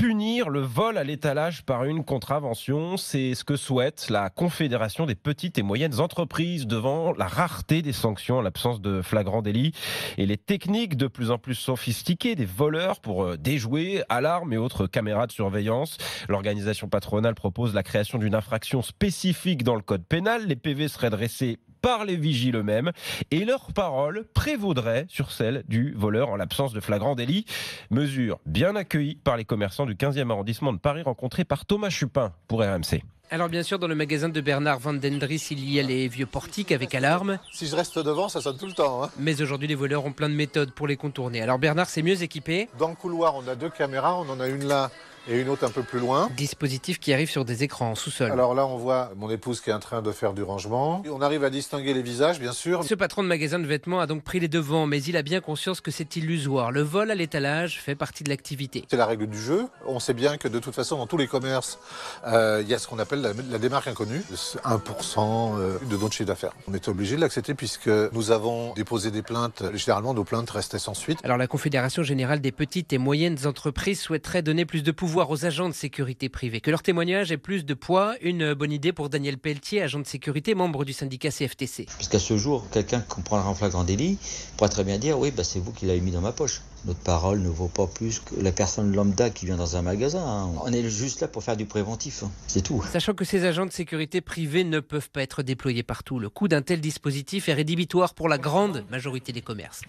punir le vol à l'étalage par une contravention. C'est ce que souhaite la Confédération des petites et moyennes entreprises devant la rareté des sanctions en l'absence de flagrant délit et les techniques de plus en plus sophistiquées des voleurs pour déjouer alarmes et autres caméras de surveillance. L'organisation patronale propose la création d'une infraction spécifique dans le code pénal. Les PV seraient dressés par les vigiles eux-mêmes et leur parole prévaudrait sur celle du voleur en l'absence de flagrant délit. Mesure bien accueillie par les commerçants du 15e arrondissement de Paris rencontrés par Thomas Chupin pour RMC. Alors bien sûr, dans le magasin de Bernard Van Dendris, il y a les vieux portiques avec alarme. Si je reste devant, ça sonne tout le temps. Mais aujourd'hui, les voleurs ont plein de méthodes pour les contourner. Alors Bernard, c'est mieux équipé. Dans le couloir, on a 2 caméras. On en a une là et une autre un peu plus loin. Dispositif qui arrive sur des écrans en sous-sol. Alors là, on voit mon épouse qui est en train de faire du rangement. On arrive à distinguer les visages, bien sûr. Ce patron de magasin de vêtements a donc pris les devants, mais il a bien conscience que c'est illusoire. Le vol à l'étalage fait partie de l'activité. C'est la règle du jeu. On sait bien que de toute façon, dans tous les commerces, il y a ce qu'on appelle la démarque inconnue. 1% de notre chiffre d'affaires. On est obligé de l'accepter puisque nous avons déposé des plaintes. Généralement, nos plaintes restaient sans suite. Alors la Confédération générale des petites et moyennes entreprises souhaiterait donner plus de pouvoir aux agents de sécurité privée. Que leur témoignage ait plus de poids, une bonne idée pour Daniel Pelletier, agent de sécurité, membre du syndicat CFTC. Jusqu'à ce jour, quelqu'un qui comprendra en flagrant délit pourrait très bien dire « oui, c'est vous qui l'avez mis dans ma poche ». Notre parole ne vaut pas plus que la personne lambda qui vient dans un magasin. On est juste là pour faire du préventif, c'est tout. Sachant que ces agents de sécurité privée ne peuvent pas être déployés partout, le coût d'un tel dispositif est rédhibitoire pour la grande majorité des commerces.